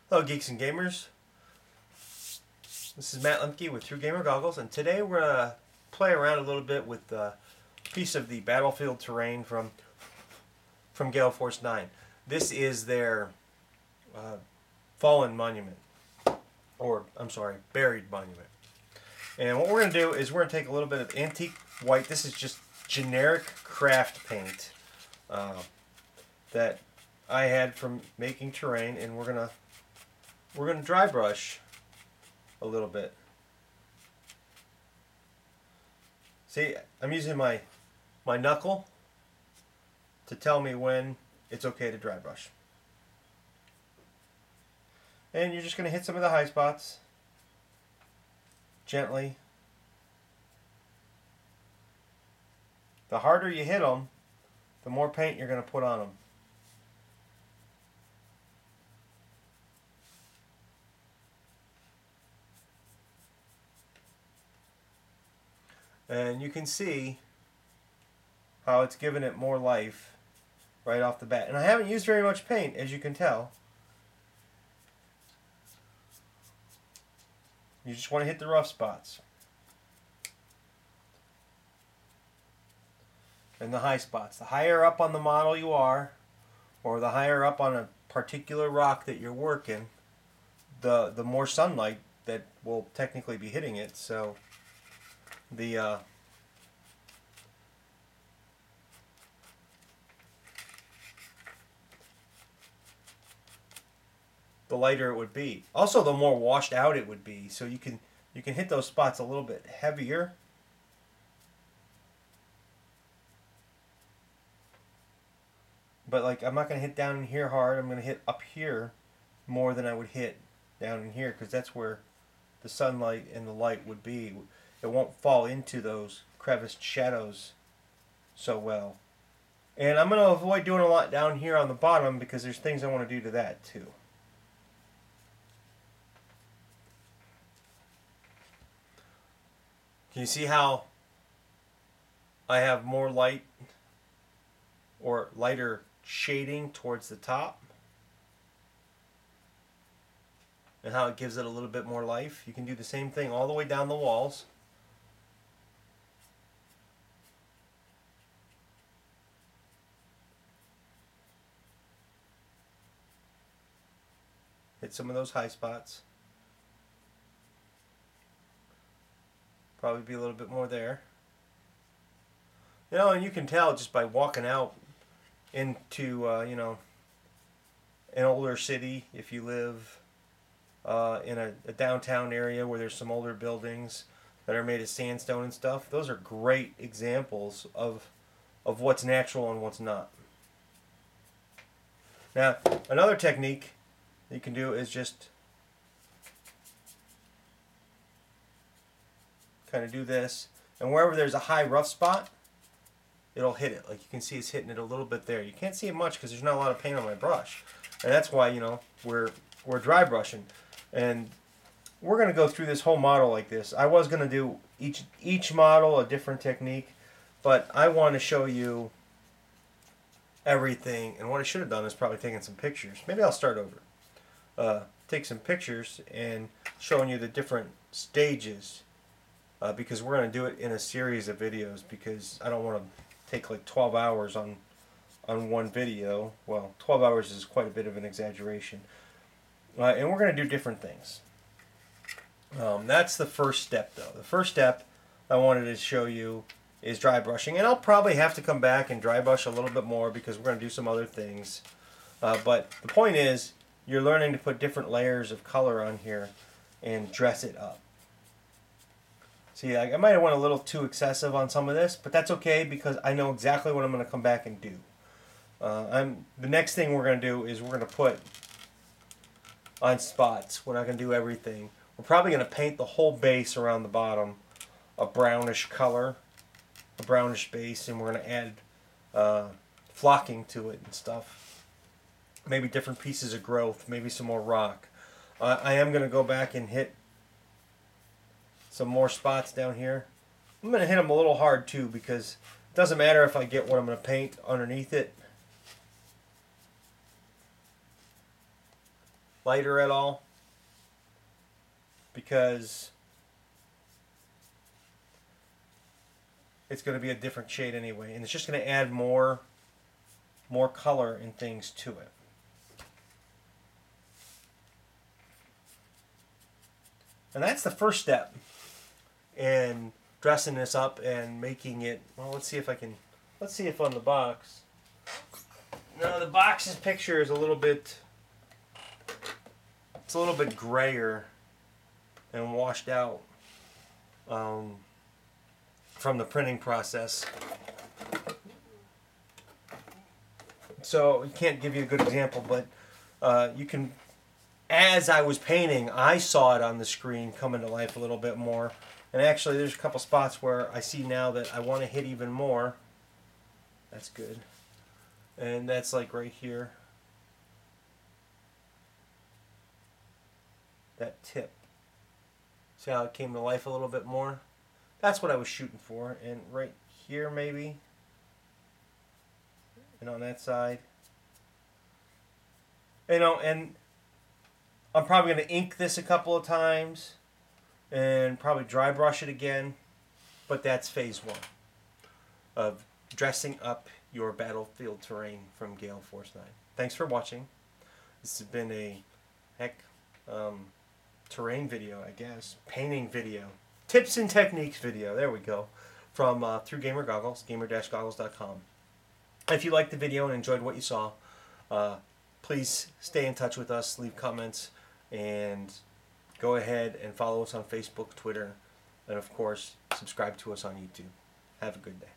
Hello geeks and gamers, this is Matt Lemke with True Gamer Goggles, and today we're going to play around a little bit with a piece of the battlefield terrain from Gale Force 9. This is their fallen monument, or I'm sorry, buried monument. And what we're going to do is we're going to take a little bit of antique white. This is just generic craft paint that I had from making terrain, and we're going to dry brush a little bit. See, I'm using my knuckle to tell me when it's okay to dry brush. And you're just going to hit some of the high spots gently. The harder you hit them, the more paint you're going to put on them. And you can see how it's given it more life right off the bat. And I haven't used very much paint, as you can tell. You just want to hit the rough spots and the high spots. The higher up on the model you are, or the higher up on a particular rock that you're working, the more sunlight that will technically be hitting it. So the lighter it would be. Also, the more washed out it would be. So you can hit those spots a little bit heavier. But like, I'm not going to hit down in here hard. I'm going to hit up here more than I would hit down in here, because that's where the sunlight and the light would be. It won't fall into those creviced shadows so well. And I'm going to avoid doing a lot down here on the bottom, because there's things I want to do to that too. Can you see how I have more light or lighter shading towards the top? And how it gives it a little bit more life? You can do the same thing all the way down the walls. Hit some of those high spots. Probably be a little bit more there. You know, and you can tell just by walking out into, an older city, if you live in a downtown area where there's some older buildings that are made of sandstone and stuff. Those are great examples of what's natural and what's not. Now, another technique you can do is just kind of do this, and wherever there's a high rough spot, it'll hit it. Like you can see, it's hitting it a little bit there. You can't see it much because there's not a lot of paint on my brush, and that's why we're dry brushing. And we're going to go through this whole model like this. I was going to do each model a different technique, but I want to show you everything. And what I should have done is probably taken some pictures. Maybe I'll start over. Take some pictures and showing you the different stages, because we're going to do it in a series of videos, because I don't want to take like 12 hours on one video. Well, 12 hours is quite a bit of an exaggeration. And we're going to do different things. That's the first step, though. The first step I wanted to show you is dry brushing. And I'll probably have to come back and dry brush a little bit more, because we're going to do some other things. But the point is, you're learning to put different layers of color on here and dress it up. See, I might have went a little too excessive on some of this, but that's okay, because I know exactly what I'm going to come back and do. The next thing we're going to do is we're going to put on spots. We're not going to do everything. We're probably going to paint the whole base around the bottom a brownish color, a brownish base, and we're going to add flocking to it and stuff. Maybe different pieces of growth, maybe some more rock. I am going to go back and hit some more spots down here. I'm going to hit them a little hard too, because it doesn't matter if I get what I'm going to paint underneath it. lighter at all, because it's going to be a different shade anyway, and it's just going to add more color and things to it. And that's the first step in dressing this up and making it, well, let's see if on the box. No, the box's picture is a little bit grayer and washed out from the printing process. So I can't give you a good example, but you can, as I was painting, I saw it on the screen come into life a little bit more. And actually there's a couple spots where I see now that I want to hit even more. That's good. And that's like right here. That tip. See how it came to life a little bit more? That's what I was shooting for. And right here maybe. And on that side. You know, and I'm probably going to ink this a couple of times. And probably dry brush it again. But that's phase 1 of dressing up your battlefield terrain from Gale Force 9. Thanks for watching. This has been a terrain video, I guess. Painting video. Tips and techniques video. There we go. From Through Gamer Goggles, gamer-goggles.com. If you liked the video and enjoyed what you saw, please stay in touch with us, leave comments, and go ahead and follow us on Facebook, Twitter, and of course, subscribe to us on YouTube. Have a good day.